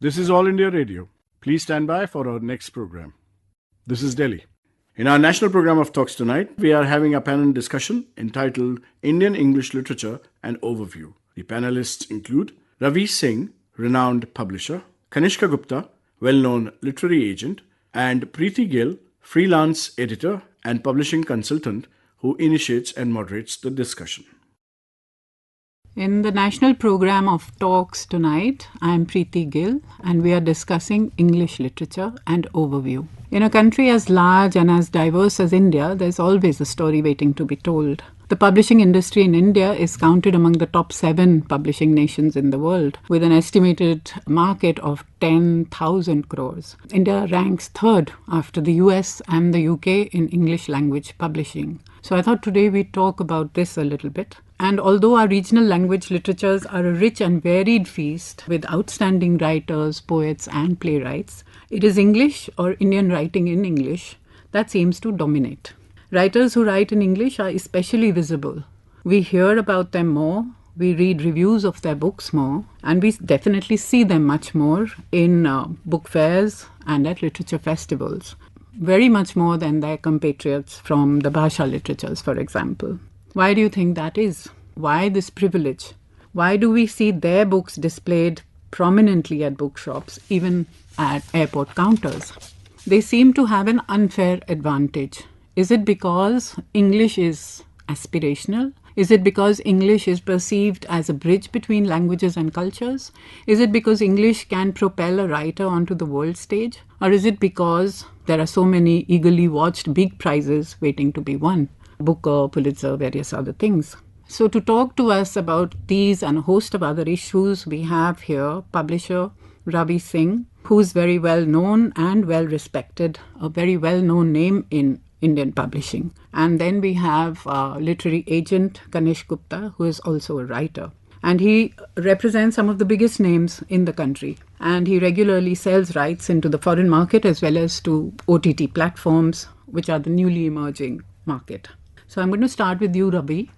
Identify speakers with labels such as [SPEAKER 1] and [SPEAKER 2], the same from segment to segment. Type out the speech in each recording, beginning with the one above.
[SPEAKER 1] This is All India Radio. Please stand by for our next program. This is Delhi. In our national program of talks tonight, we are having a panel discussion entitled Indian English Literature and Overview. The panelists include Ravi Singh, renowned publisher, Kanishka Gupta, well-known literary agent, and Preeti Gill, freelance editor and publishing consultant who initiates and moderates the discussion.
[SPEAKER 2] In the national program of talks tonight, I am Preeti Gill and we are discussing English literature and overview. In a country as large and as diverse as India, there's always a story waiting to be told. The publishing industry in India is counted among the top 7 publishing nations in the world, with an estimated market of 10,000 crores. India ranks 3rd after the US and the UK in English language publishing. So I thought today we'd talk about this a little bit. And although our regional language literatures are a rich and varied feast with outstanding writers, poets and playwrights, it is English or Indian writing in English that seems to dominate. Writers who write in English are especially visible. We hear about them more, we read reviews of their books more, and we definitely see them much more in book fairs and at literature festivals. Very much more than their compatriots from the Bhasha literatures, for example. Why do you think that is? Why this privilege? Why do we see their books displayed prominently at bookshops, even at airport counters? They seem to have an unfair advantage. Is it because English is aspirational? Is it because English is perceived as a bridge between languages and cultures? Is it because English can propel a writer onto the world stage? Or is it because there are so many eagerly watched big prizes waiting to be won? Booker, Pulitzer, various other things. So to talk to us about these and a host of other issues, we have here publisher Ravi Singh, who is very well known and well respected, a very well known name in Indian publishing. And then we have literary agent Kanishka Gupta, who is also a writer. And he represents some of the biggest names in the country. And he regularly sells rights into the foreign market as well as to OTT platforms, which are the newly emerging market. So I'm going to start with you, Ravi.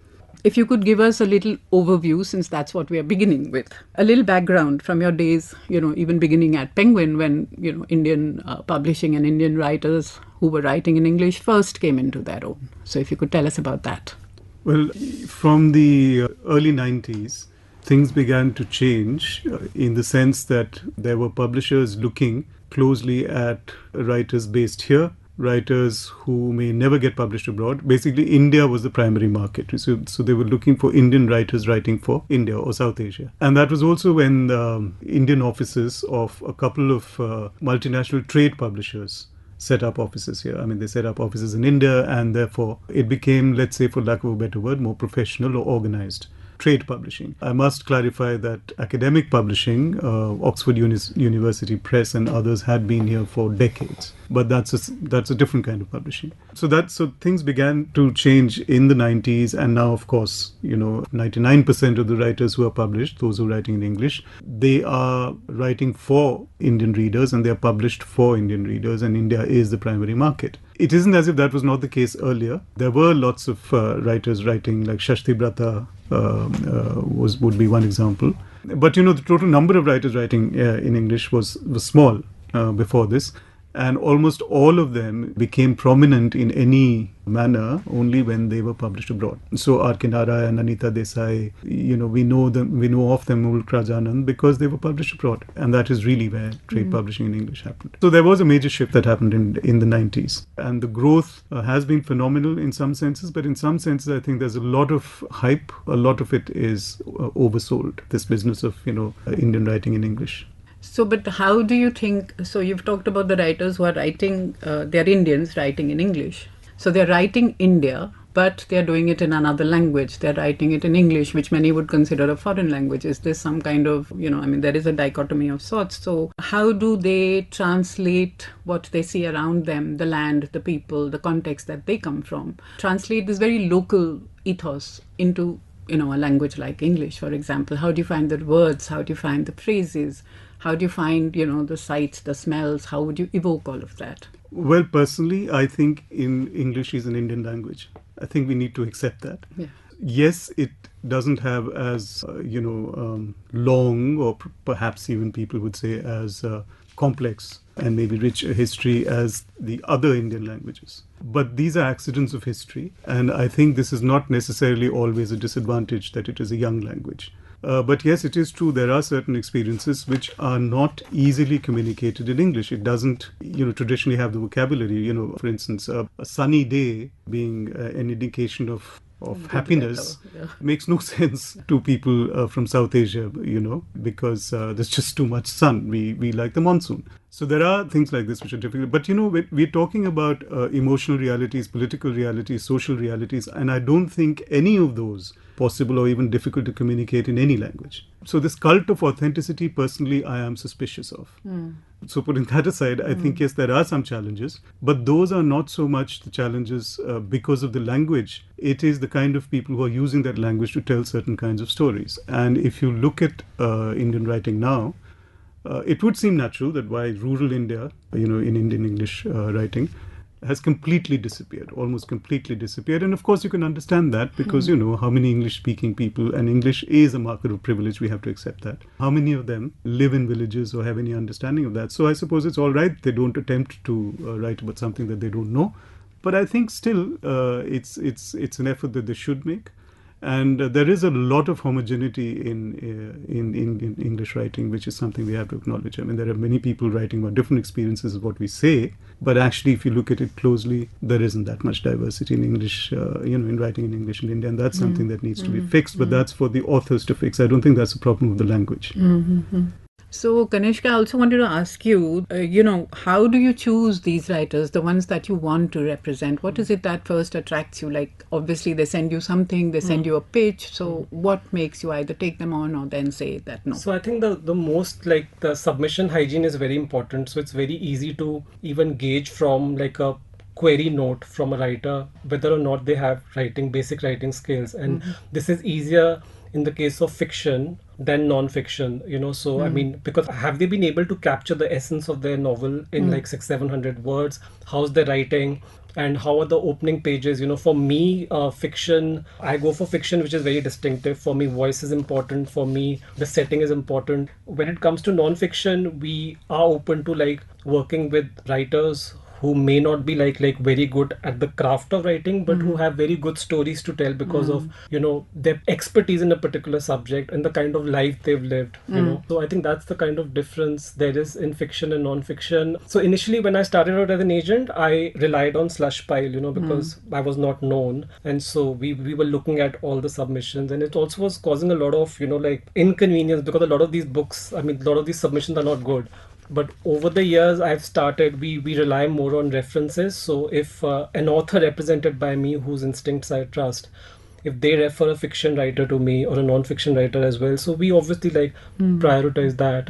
[SPEAKER 2] If you could give us a little overview, since that's what we are beginning with, a little background from your days, even beginning at Penguin when, Indian publishing and Indian writers who were writing in English first came into their own. So if you could tell us about that.
[SPEAKER 3] Well, from the early 90s, things began to change in the sense that there were publishers looking closely at writers based here, writers who may never get published abroad. Basically, India was the primary market. So they were looking for Indian writers writing for India or South Asia. And that was also when Indian offices of a couple of multinational trade publishers set up offices here. I mean, they set up offices in India, and therefore it became, let's say, for lack of a better word, more professional or organized trade publishing. I must clarify that academic publishing, Oxford University Press and others had been here for decades, but that's a different kind of publishing. So things began to change in the 90s, and now, of course, 99% of the writers who are published, those who are writing in English, they are writing for Indian readers and they are published for Indian readers, and India is the primary market. It isn't as if that was not the case earlier. There were lots of writers writing, like Shashti Brata would be one example. But the total number of writers writing in English was small before this, and almost all of them became prominent in any manner only when they were published abroad. So R.K. Narayan, Anita Desai, we know of them, Mulk Rajanand, because they were published abroad, and that is really where trade publishing in English happened. So there was a major shift that happened in the 90s, and the growth has been phenomenal in some senses, but in some senses I think there's a lot of hype. A lot of it is oversold, this business of Indian writing in English.
[SPEAKER 2] So, but how do you think, so you've talked about the writers who are writing, they're Indians writing in English. So they're writing India, but they're doing it in another language. They're writing it in English, which many would consider a foreign language. Is this some kind of, there is a dichotomy of sorts. So how do they translate what they see around them, the land, the people, the context that they come from, translate this very local ethos into, a language like English, for example? How do you find the words? How do you find the phrases? How do you find, the sights, the smells? How would you evoke all of that?
[SPEAKER 3] Well, personally, I think English is an Indian language. I think we need to accept that.
[SPEAKER 2] Yeah.
[SPEAKER 3] Yes, doesn't have as, long, or perhaps even people would say as complex and maybe rich a history as the other Indian languages. But these are accidents of history, and I think this is not necessarily always a disadvantage that it is a young language. But yes, it is true, there are certain experiences which are not easily communicated in English. It doesn't, traditionally have the vocabulary, for instance, a sunny day being an indication of happiness makes no sense to people from South Asia, because there's just too much sun. We like the monsoon. So there are things like this which are difficult. But, we're talking about emotional realities, political realities, social realities, and I don't think any of those possible or even difficult to communicate in any language. So this cult of authenticity, personally, I am suspicious of. So putting that aside, I think, yes, there are some challenges, but those are not so much the challenges because of the language. It is the kind of people who are using that language to tell certain kinds of stories. And if you look at Indian writing now, it would seem natural that why rural India, in Indian English writing, has completely disappeared, almost completely disappeared. And of course, you can understand that because, how many English-speaking people, and English is a marker of privilege, we have to accept that. How many of them live in villages or have any understanding of that? So I suppose it's all right they don't attempt to write about something that they don't know. But I think still it's an effort that they should make. And there is a lot of homogeneity in English writing, which is something we have to acknowledge. I mean, there are many people writing about different experiences of what we say, but actually, if you look at it closely, there isn't that much diversity in English, in writing in English in India, and that's something that needs to be fixed. But that's for the authors to fix. I don't think that's a problem of the language.
[SPEAKER 2] So, Kanishka, I also wanted to ask you, how do you choose these writers, the ones that you want to represent? What is it that first attracts you? Like, obviously, they send you something, they send you a pitch. So, what makes you either take them on or then say that no?
[SPEAKER 4] So, I think the most, the submission hygiene is very important. So, it's very easy to even gauge from a query note from a writer whether or not they have basic writing skills. And this is easier in the case of fiction than non-fiction, so I mean, because have they been able to capture the essence of their novel in 600-700 words? How's their writing? And how are the opening pages? For me, fiction, I go for fiction which is very distinctive. For me, voice is important. For me, the setting is important. When it comes to non-fiction, we are open to working with writers who may not be very good at the craft of writing, but who have very good stories to tell because of, their expertise in a particular subject and the kind of life they've lived, So I think that's the kind of difference there is in fiction and non-fiction. So initially when I started out as an agent, I relied on Slushpile, because I was not known. And so we were looking at all the submissions, and it also was causing a lot of, inconvenience because a lot of these books, a lot of these submissions are not good. But over the years, I've started, we rely more on references. So if an author represented by me whose instincts I trust, if they refer a fiction writer to me or a non-fiction writer as well, so we obviously prioritize that.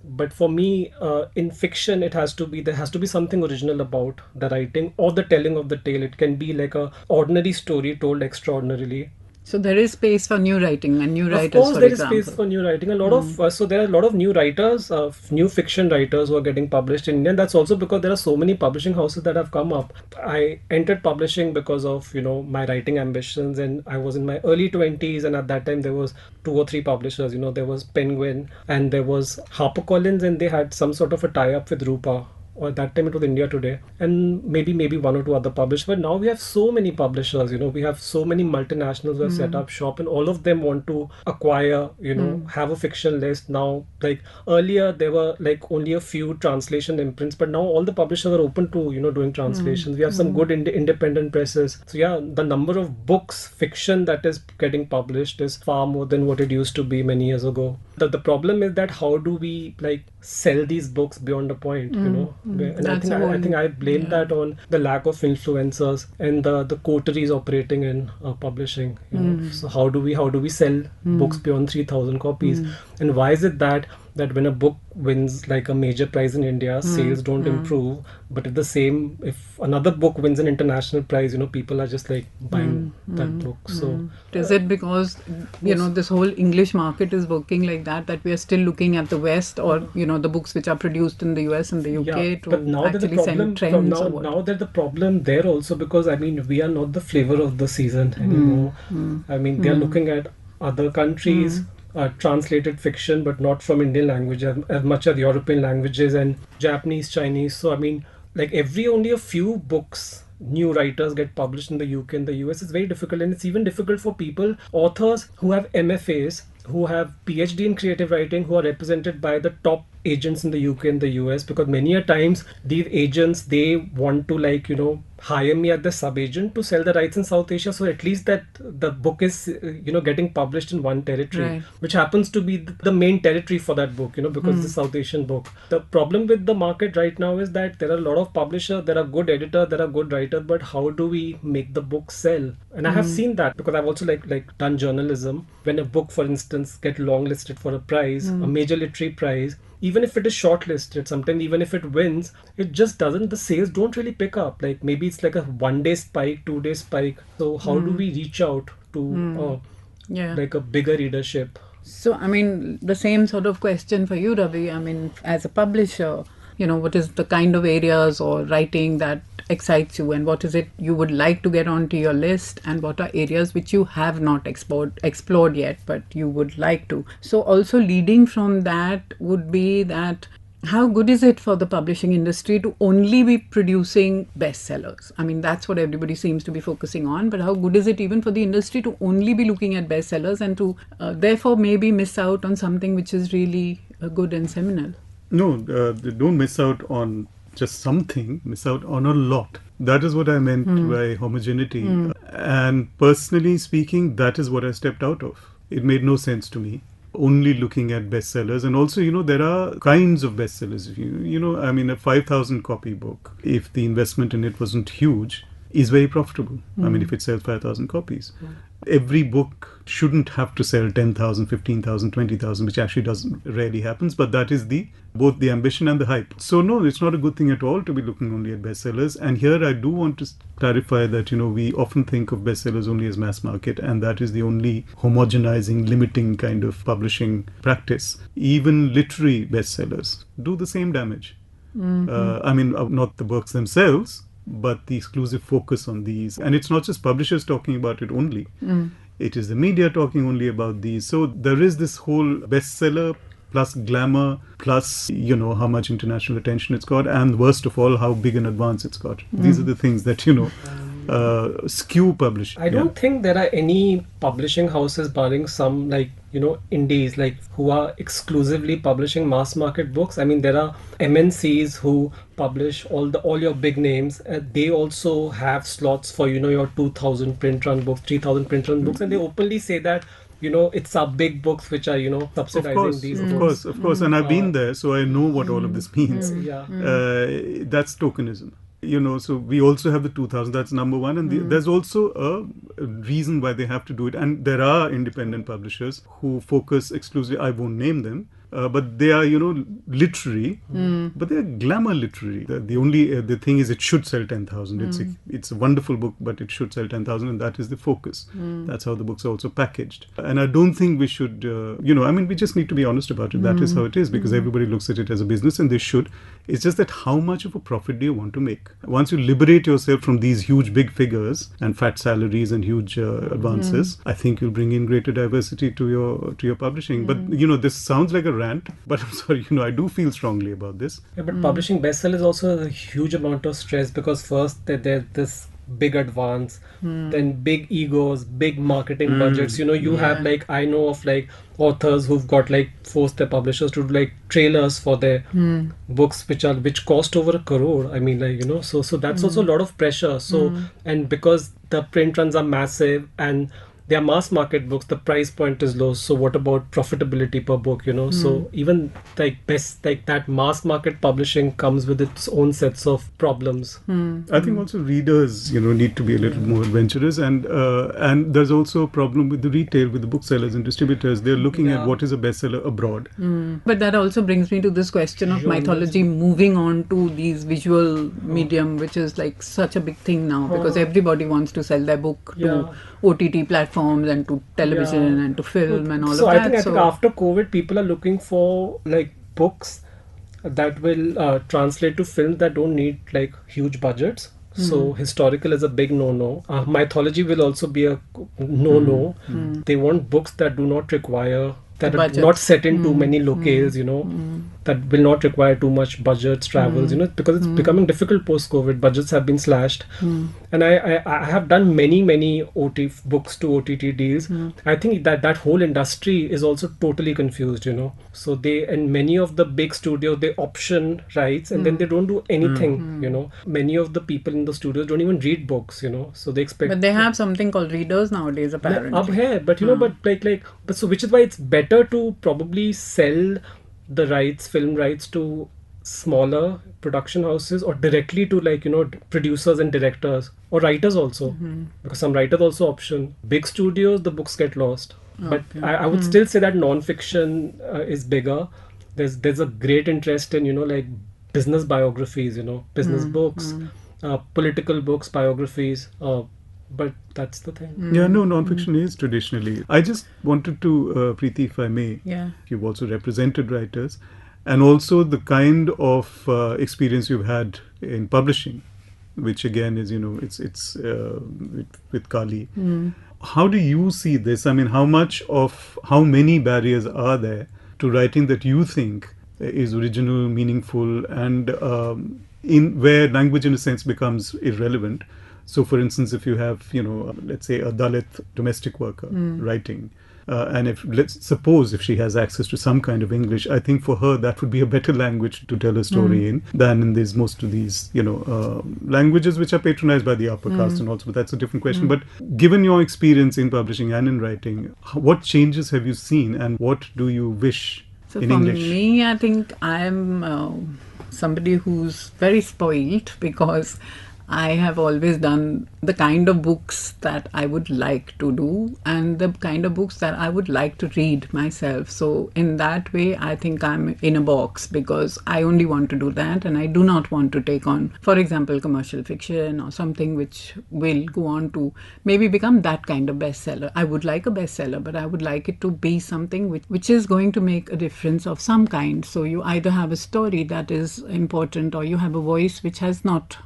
[SPEAKER 4] But for me, in fiction, there has to be something original about the writing or the telling of the tale. It can be like a ordinary story told extraordinarily.
[SPEAKER 2] So there is space for new writing and new writers,
[SPEAKER 4] of course, there is space for new writing. So there are a lot of new writers, new fiction writers who are getting published in India. And that's also because there are so many publishing houses that have come up. I entered publishing because of, my writing ambitions, and I was in my early 20s, and at that time there was 2 or 3 publishers. There was Penguin and there was HarperCollins, and they had some sort of a tie-up with Rupa. Or at that time it was India Today, and maybe 1 or 2 other publishers. But now we have so many publishers, we have so many multinationals who have set up shop, and all of them want to acquire, have a fiction list. Now, earlier there were only a few translation imprints, but now all the publishers are open to, doing translations. We have some good independent presses. So yeah, the number of books, fiction that is getting published is far more than what it used to be many years ago. The problem is that how do we sell these books beyond a point, And I think I blame that on the lack of influencers and the coteries operating in publishing. So how do we sell books beyond 3,000 copies? And why is it that when a book wins a major prize in India, sales don't improve, but if another book wins an international prize, people are just buying that book. So
[SPEAKER 2] is it because this whole English market is working like that we are still looking at the West, or the books which are produced in the US and the UK to actually send trends?
[SPEAKER 4] Now there's the problem there also, because we are not the flavor of the season anymore. They are looking at other countries, translated fiction, but not from Indian language as much as European languages and Japanese, Chinese. So I mean, like only a few books, new writers get published in the UK and the US. It's very difficult, and it's even difficult for authors who have MFAs, who have PhD in creative writing, who are represented by the top agents in the UK and the US, because many a times these agents, they want to hire me as the sub-agent to sell the rights in South Asia, so at least that the book is getting published in one territory,
[SPEAKER 2] Right.
[SPEAKER 4] which happens to be the main territory for that book, because it's a South Asian book. The problem with the market right now is that there are a lot of publishers, there are good editors, there are good writers, but how do we make the book sell? And I have seen that because I've also like done journalism. When a book, for instance, get longlisted for a prize, a major literary prize, even if it is shortlisted, sometimes even if it wins, it just doesn't, the sales don't really pick up. Like maybe it's like a 1-day spike, 2-day spike. So how do we reach out to
[SPEAKER 2] Yeah.
[SPEAKER 4] like a bigger readership?
[SPEAKER 2] So, I mean, the same sort of question for you, Ravi. I mean, as a publisher, what is the kind of areas or writing that excites you, and what is it you would like to get onto your list, and what are areas which you have not explored yet, but you would like to? So also leading from that would be that how good is it for the publishing industry to only be producing bestsellers? I mean, that's what everybody seems to be focusing on, but how good is it even for the industry to only be looking at bestsellers and to therefore maybe miss out on something which is really good and seminal?
[SPEAKER 3] No, they don't miss out on just something, miss out on a lot. That is what I meant by homogeneity. And personally speaking, that is what I stepped out of. It made no sense to me. Only looking at bestsellers. And also, there are kinds of bestsellers. I mean, a 5,000 copy book, if the investment in it wasn't huge, is very profitable. I mean, if it sells 5,000 copies. Every book shouldn't have to sell 10,000, 15,000, 20,000, which actually rarely happens, but that is both the ambition and the hype. So no, it's not a good thing at all to be looking only at bestsellers. And here I do want to clarify that, we often think of bestsellers only as mass market, and that is the only homogenizing, limiting kind of publishing practice. Even literary bestsellers do the same damage. I mean, not the books themselves, but the exclusive focus on these. And it's not just publishers talking about it only. It is the media talking only about these. So there is this whole bestseller plus glamour plus, how much international attention it's got, and worst of all, how big an advance it's got. These are the things that, skew publishing.
[SPEAKER 4] I don't think there are any publishing houses barring some indies who are exclusively publishing mass market books. I mean, there are MNCs who publish all your big names. They also have slots for your 2,000 print run books, 3,000 print run books, and they openly say that it's our big books which are subsidizing these books.
[SPEAKER 3] Of course, and I've been there, so I know what all of this means.
[SPEAKER 4] Yeah.
[SPEAKER 3] That's tokenism. So we also have the 2000, that's number one. And there's also a reason why they have to do it. And there are independent publishers who focus exclusively, I won't name them, but they are, literary, but they are glamour literary. The only the thing is it should sell 10,000. It's a wonderful book, but it should sell 10,000, and that is the focus. That's how the books are also packaged. And I don't think we should, we just need to be honest about it. That is how it is, because everybody looks at it as a business, and they should. It's just that how much of a profit do you want to make? Once you liberate yourself from these huge big figures and fat salaries and huge advances, I think you'll bring in greater diversity to your publishing. But this sounds like a rant, but I'm sorry, I do feel strongly about this.
[SPEAKER 4] Yeah, but publishing bestsellers is also a huge amount of stress, because first there's this big advance, then big egos, big marketing budgets. You have I know of authors who've got forced their publishers to do trailers for their books which cost over 1 crore. I mean, so that's also a lot of pressure. So and because the print runs are massive and they are mass market books, the price point is low. So what about profitability per book? So even that mass market publishing comes with its own sets of problems.
[SPEAKER 3] I think also readers, need to be a little more adventurous, and there's also a problem with the retail, with the booksellers and distributors. They're looking at what is a bestseller abroad.
[SPEAKER 2] But that also brings me to this question of mythology moving on to these visual medium, which is such a big thing now, because everybody wants to sell their book to OTT platforms and to television and to film and all of that.
[SPEAKER 4] I think after COVID, people are looking for books that will translate to films that don't need huge budgets. So historical is a big no-no. Mythology will also be a no-no. They want books that do not require, that are
[SPEAKER 2] budgets.
[SPEAKER 4] not set in too many locales, that will not require too much budgets, travels, because it's becoming difficult post-COVID. Budgets have been slashed. And I have done many books to OTT deals. I think that whole industry is also totally confused, So and many of the big studios, they option rights and then they don't do anything, Many of the people in the studios don't even read books, So they expect.
[SPEAKER 2] But they have something called readers nowadays, apparently.
[SPEAKER 4] Ab hai, but but so which is why it's better to probably sell the rights, film rights, to smaller production houses or directly to producers and directors or writers also, because some writers also option. Big studios, the books get lost. But I would still say that non-fiction is bigger. There's a great interest in business biographies, business books, political books, biographies. But that's the thing.
[SPEAKER 3] Yeah, no, non-fiction is traditionally. I just wanted to, Preeti, if I may,
[SPEAKER 2] Yeah.
[SPEAKER 3] you've also represented writers, and also the kind of experience you've had in publishing, which again is, it's with Kali. How do you see this? I mean, how many barriers are there to writing that you think is original, meaningful, and in where language in a sense becomes irrelevant? So, for instance, if you have, let's say a Dalit domestic worker writing, and let's suppose if she has access to some kind of English, I think for her that would be a better language to tell a story in than in most of these, languages which are patronized by the upper caste and also. But that's a different question. But given your experience in publishing and in writing, what changes have you seen, and what do you wish
[SPEAKER 2] So
[SPEAKER 3] in
[SPEAKER 2] for
[SPEAKER 3] English?
[SPEAKER 2] me, I think I'm somebody who's very spoiled because I have always done the kind of books that I would like to do and the kind of books that I would like to read myself. So in that way, I think I'm in a box because I only want to do that and I do not want to take on, for example, commercial fiction or something which will go on to maybe become that kind of bestseller. I would like a bestseller, but I would like it to be something which is going to make a difference of some kind. So you either have a story that is important or you have a voice which has not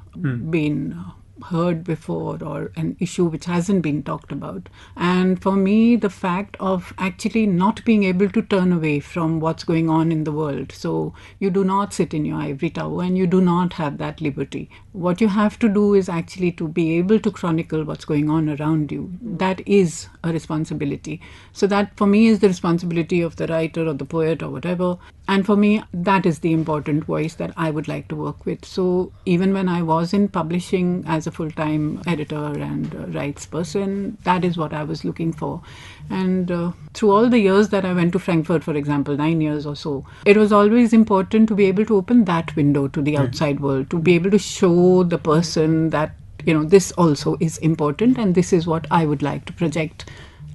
[SPEAKER 2] been heard before or an issue which hasn't been talked about. And for me, the fact of actually not being able to turn away from what's going on in the world. So you do not sit in your ivory tower and you do not have that liberty. What you have to do is actually to be able to chronicle what's going on around you. That is a responsibility. So that for me is the responsibility of the writer or the poet or whatever. And for me, that is the important voice that I would like to work with. So even when I was in publishing as a full-time editor and rights person, that is what I was looking for. And through all the years that I went to Frankfurt, for example, 9 years or so, it was always important to be able to open that window to the outside world, to be able to show the person that, this also is important and this is what I would like to project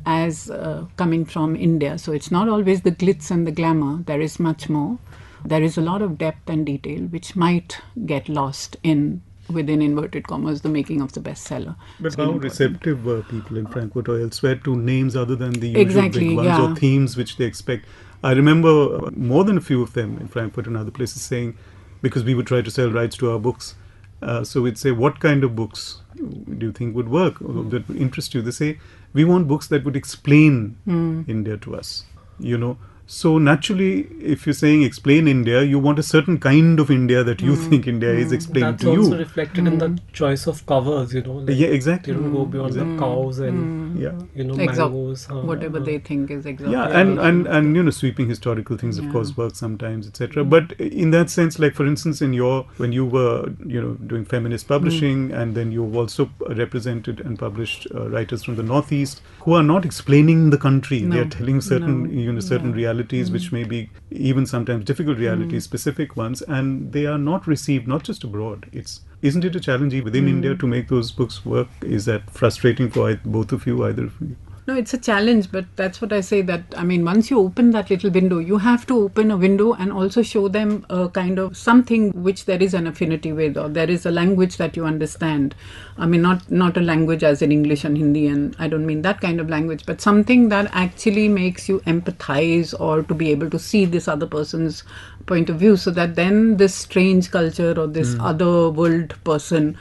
[SPEAKER 2] as coming from India. So it's not always the glitz and the glamour. There is much more. There is a lot of depth and detail which might get lost within inverted commas, the making of the bestseller.
[SPEAKER 3] But how receptive were people in Frankfurt or elsewhere to names other than the usual
[SPEAKER 2] Exactly,
[SPEAKER 3] big ones
[SPEAKER 2] yeah.
[SPEAKER 3] or themes which they expect? I remember more than a few of them in Frankfurt and other places saying, because we would try to sell rights to our books, so we'd say, what kind of books do you think would work or that would interest you? They say, we want books that would explain India to us, So naturally, if you're saying explain India, you want a certain kind of India that you think India is explained
[SPEAKER 4] That's
[SPEAKER 3] to
[SPEAKER 4] also
[SPEAKER 3] you.
[SPEAKER 4] reflected in the choice of covers,
[SPEAKER 3] Yeah, exactly.
[SPEAKER 4] They don't go beyond the cows and,
[SPEAKER 3] Yeah.
[SPEAKER 4] mangoes.
[SPEAKER 2] Whatever they think is exotic.
[SPEAKER 3] Yeah, and sweeping historical things, of course, work sometimes, etc. But in that sense, like for instance, when you were doing feminist publishing, and then you've also represented and published writers from the Northeast who are not explaining the country; they are telling certain realities, which may be even sometimes difficult realities, specific ones, and they are not received not just abroad. Isn't it a challenge within India to make those books work? Is that frustrating for both of you, either of you?
[SPEAKER 2] No, it's a challenge, but that's what I say, that, I mean, once you open that little window, you have to open a window and also show them a kind of something which there is an affinity with, or there is a language that you understand. I mean, not a language as in English and Hindi, and I don't mean that kind of language, but something that actually makes you empathize or to be able to see this other person's point of view, so that then this strange culture or this other world person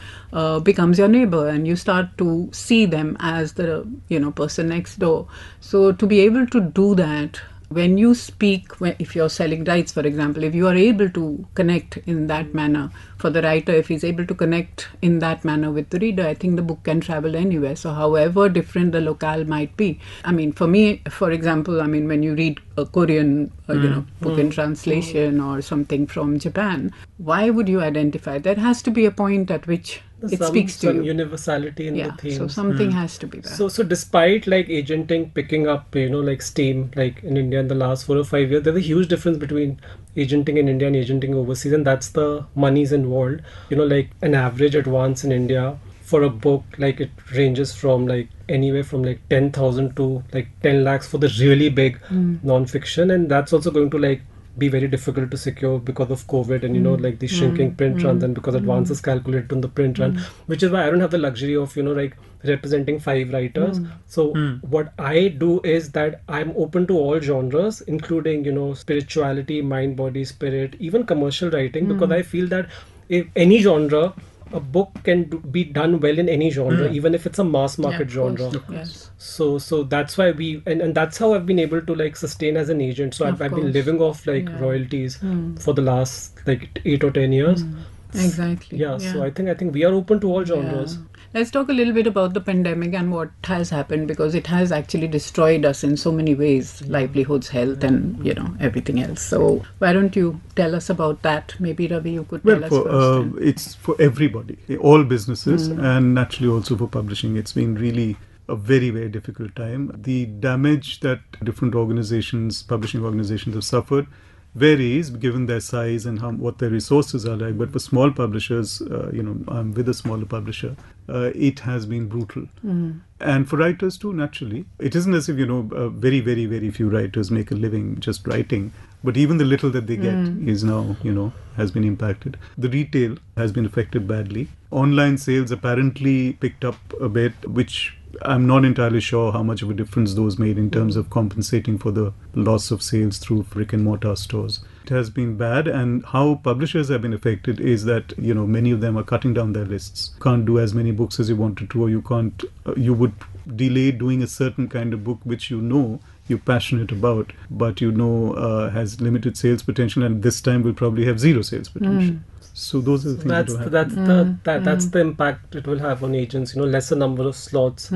[SPEAKER 2] becomes your neighbor, and you start to see them as the person next door. So to be able to do that, when you speak, if you're selling rights, for example, if you are able to connect in that manner, for the writer, if he's able to connect in that manner with the reader, I think the book can travel anywhere. So however different the locale might be. I mean, for me, for example, I mean, when you read a Korean book in translation or something from Japan, why would you identify? There has to be a point at which it speaks to
[SPEAKER 4] some
[SPEAKER 2] you.
[SPEAKER 4] universality in the themes.
[SPEAKER 2] So something has to be there.
[SPEAKER 4] So despite like agenting picking up, like steam, like in India in the last 4 or 5 years, there's a huge difference between agenting in India and agenting overseas, and that's the monies involved. Like an average advance in India for a book, like it ranges from like anywhere from like 10,000 to like 10 lakhs for the really big non-fiction, and that's also going to like be very difficult to secure because of COVID and like the shrinking print runs, and because advances calculated on the print run, which is why I don't have the luxury of like representing 5 writers. So what I do is that I'm open to all genres, including spirituality, mind, body, spirit, even commercial writing, because I feel that if any genre, a book can be done well in any genre, even if it's a mass market genre.
[SPEAKER 2] Yes.
[SPEAKER 4] So that's why and that's how I've been able to like sustain as an agent. So I've been living off like royalties for the last like 8 or 10 years.
[SPEAKER 2] Exactly.
[SPEAKER 4] So I think we are open to all genres.
[SPEAKER 2] Let's talk a little bit about the pandemic and what has happened, because it has actually destroyed us in so many ways, livelihoods, health, and everything else. So why don't you tell us about that? Maybe Ravi, you could tell us first.
[SPEAKER 3] It's for everybody, all businesses, and naturally also for publishing. It's been really a very, very difficult time. The damage that different organizations, publishing organizations, have suffered varies given their size and what their resources are like. But for small publishers, I'm with a smaller publisher, it has been brutal. And for writers too, naturally. It isn't as if, very, very, very few writers make a living just writing. But even the little that they get is now, has been impacted. The retail has been affected badly. Online sales apparently picked up a bit, which I'm not entirely sure how much of a difference those made in terms of compensating for the loss of sales through brick and mortar stores. It has been bad, and how publishers have been affected is that, many of them are cutting down their lists. Can't do as many books as you wanted to, or you would delay doing a certain kind of book which you're passionate about, but has limited sales potential, and this time will probably have zero sales potential. So those are the things
[SPEAKER 4] that's the impact it will have on agents, lesser number of slots,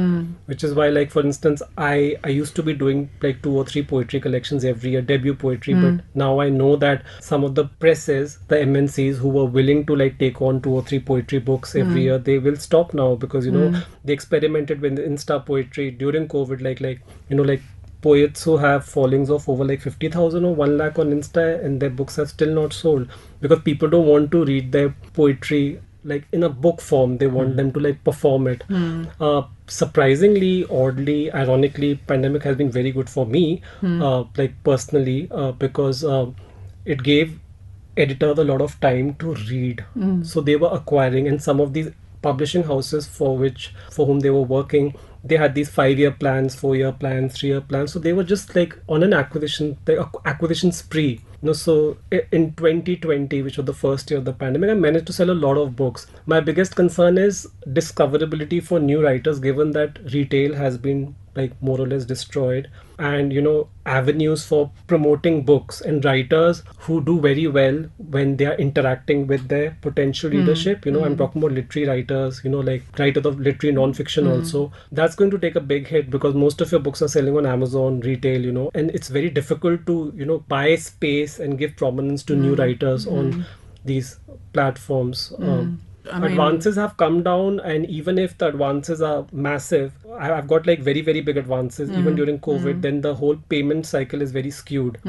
[SPEAKER 4] which is why, like, for instance, I used to be doing like 2 or 3 poetry collections every year, debut poetry, but now I know that some of the presses, the MNCs who were willing to like take on 2 or 3 poetry books every year, they will stop now, because they experimented with Insta poetry during COVID, like poets who have followings of over like 50,000 or 1 lakh on Insta, and their books are still not sold because people don't want to read their poetry like in a book form. They want them to like perform it. Surprisingly, oddly, ironically, pandemic has been very good for me, like personally, because it gave editors a lot of time to read. So they were acquiring, and some of these publishing houses for whom they were working, they had these 5-year plans, 4-year plans, 3-year plans. So they were just like on an acquisition spree. So in 2020, which was the first year of the pandemic, I managed to sell a lot of books. My biggest concern is discoverability for new writers, given that retail has been like more or less destroyed, and avenues for promoting books and writers who do very well when they are interacting with their potential readership. I'm talking about literary writers, like writers of literary non-fiction also. That's going to take a big hit because most of your books are selling on Amazon retail, and it's very difficult to buy space and give prominence to new writers on these platforms. Advances have come down, and even if the advances are massive, I've got like very, very big advances even during COVID, then the whole payment cycle is very skewed,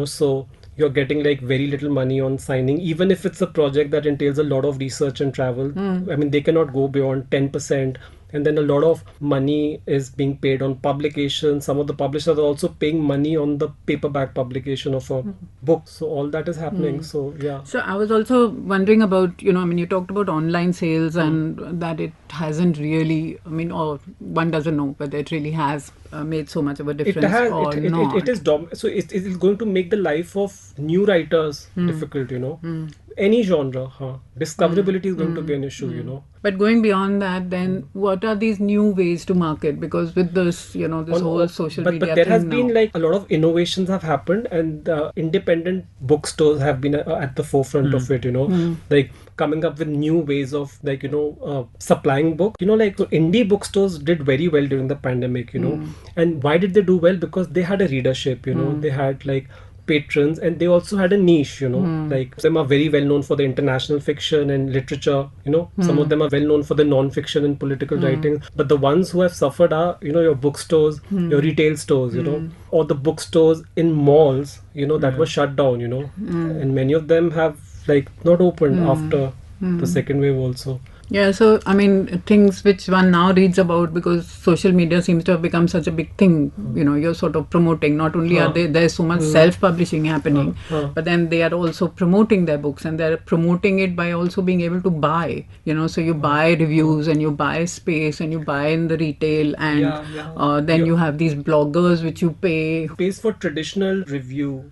[SPEAKER 4] so you're getting like very little money on signing, even if it's a project that entails a lot of research and travel. I mean, they cannot go beyond 10% and then a lot of money is being paid on publication. Some of the publishers are also paying money on the paperback publication of a book. So all that is happening. So yeah.
[SPEAKER 2] So I was also wondering about, I mean, you talked about online sales and that it hasn't really, I mean, or one doesn't know whether it really has made so much of a difference or not.
[SPEAKER 4] It is so it is going to make the life of new writers difficult, any genre. Discoverability is going to be an issue,
[SPEAKER 2] But going beyond that, then what are these new ways to market? Because with this, this whole social media
[SPEAKER 4] but there
[SPEAKER 2] thing
[SPEAKER 4] has been
[SPEAKER 2] now.
[SPEAKER 4] like a lot of innovations have happened, and independent bookstores have been at the forefront of it, like coming up with new ways of like supplying book, like so indie bookstores did very well during the pandemic, and why did they do well? Because they had a readership, they had like patrons, and they also had a niche, like some are very well known for the international fiction and literature, some of them are well known for the non-fiction and political writing, but the ones who have suffered are your bookstores, your retail stores, or the bookstores in malls, that were shut down, and many of them have like not opened after the second wave also.
[SPEAKER 2] Yeah, so I mean, things which one now reads about because social media seems to have become such a big thing. You're sort of promoting. Not only are there's so much self-publishing happening, but then they are also promoting their books, and they're promoting it by also being able to buy. So you buy reviews and you buy space and you buy in the retail, and then you have these bloggers which you pay.
[SPEAKER 4] Space for traditional review,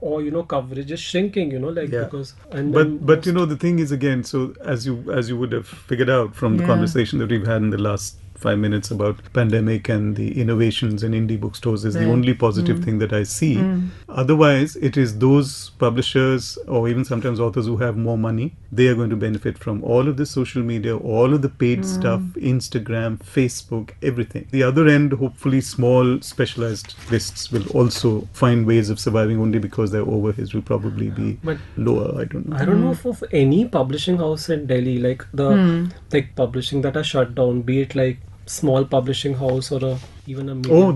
[SPEAKER 4] or coverage is shrinking. Because
[SPEAKER 3] but the thing is, again, so as you would have figured out from the conversation that we've had in the last 5 minutes about pandemic and the innovations in indie bookstores is the only positive thing that I see. Otherwise, it is those publishers or even sometimes authors who have more money. They are going to benefit from all of this social media, all of the paid stuff, Instagram, Facebook, everything. The other end, hopefully small specialized lists will also find ways of surviving only because their overheads will probably be lower. I don't know.
[SPEAKER 4] I don't know if any publishing house in Delhi, like the like publishing that are shut down, be it like small publishing house or even a medium.
[SPEAKER 3] No,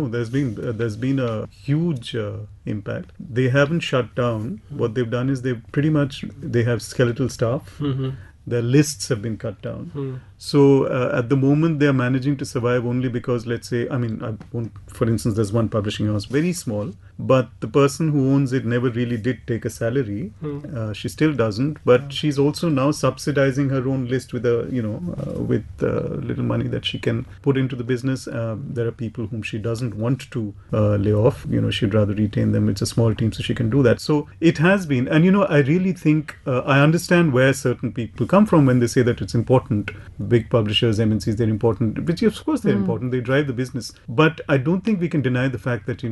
[SPEAKER 3] there's been a huge impact. They haven't shut down. What they've done is they have skeletal staff. Their lists have been cut down. So at the moment they are managing to survive only because, let's say, for instance, there's one publishing house, very small, but the person who owns it never really did take a salary. She still doesn't, but she's also now subsidizing her own list with little money that she can put into the business. There are people whom she doesn't want to lay off. She'd rather retain them. It's a small team, so she can do that. So it has been, and I really think I understand where certain people come from when they say that it's important. Big publishers, MNCs, they're important, which of course they're important. They drive the business. But I don't think we can deny the fact that,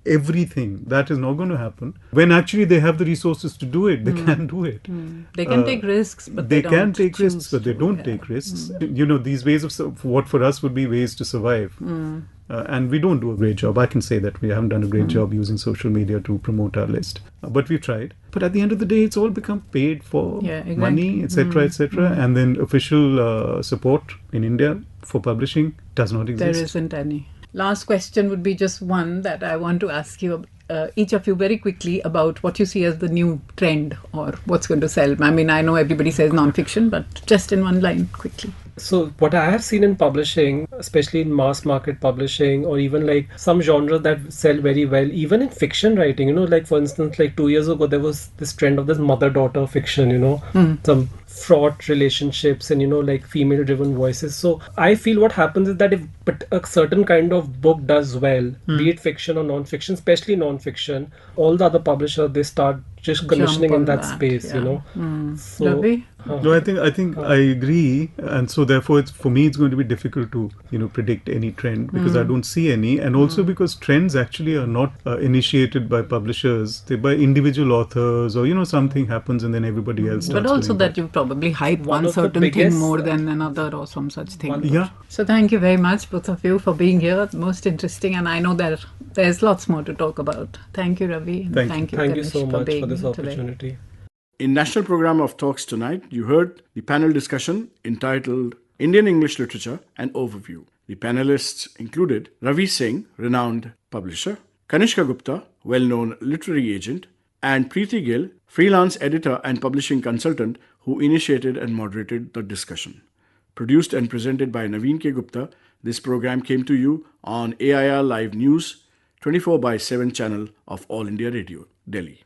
[SPEAKER 3] everything that is not going to happen. When actually they have the resources to do it, they can do it.
[SPEAKER 2] They can take risks, but
[SPEAKER 3] they
[SPEAKER 2] don't
[SPEAKER 3] can take risks, but they
[SPEAKER 2] to,
[SPEAKER 3] don't take risks. These ways of what for us would be ways to survive. And we don't do a great job. I can say that we haven't done a great job using social media to promote our list. But we've tried. But at the end of the day, it's all become paid for money, etc., etc. And then official support in India for publishing does not exist.
[SPEAKER 2] There isn't any. Last question would be just one that I want to ask you, each of you very quickly, about what you see as the new trend or what's going to sell. I mean, I know everybody says non-fiction, but just in one line, quickly.
[SPEAKER 4] So what I have seen in publishing, especially in mass market publishing, or even like some genres that sell very well, even in fiction writing, like for instance, like 2 years ago, there was this trend of this mother-daughter fiction, some fraught relationships and, like female-driven voices. So I feel what happens is that if a certain kind of book does well, be it fiction or non-fiction, especially non-fiction, all the other publishers, they start just commissioning in that space, So,
[SPEAKER 2] Ravi?
[SPEAKER 3] No, I think I agree, and so therefore, for me, it's going to be difficult to predict any trend because I don't see any, and also because trends actually are not initiated by publishers; they're by individual authors, or something happens and then everybody else starts.
[SPEAKER 2] But also
[SPEAKER 3] doing
[SPEAKER 2] that you probably hype one certain thing more than another or some such thing.
[SPEAKER 3] Yeah.
[SPEAKER 2] So thank you very much, both of you, for being here. Most interesting, and I know that there's lots more to talk about. Thank you, Ravi. And
[SPEAKER 3] thank
[SPEAKER 4] you,
[SPEAKER 2] Ganesh,
[SPEAKER 4] so much
[SPEAKER 2] being
[SPEAKER 4] for this
[SPEAKER 2] here
[SPEAKER 4] opportunity.
[SPEAKER 2] Today.
[SPEAKER 1] In National Program of Talks tonight, you heard the panel discussion entitled Indian English Literature and Overview. The panelists included Ravi Singh, renowned publisher, Kanishka Gupta, well-known literary agent, and Preeti Gill, freelance editor and publishing consultant who initiated and moderated the discussion. Produced and presented by Naveen K. Gupta, this program came to you on AIR Live News, 24/7 channel of All India Radio, Delhi.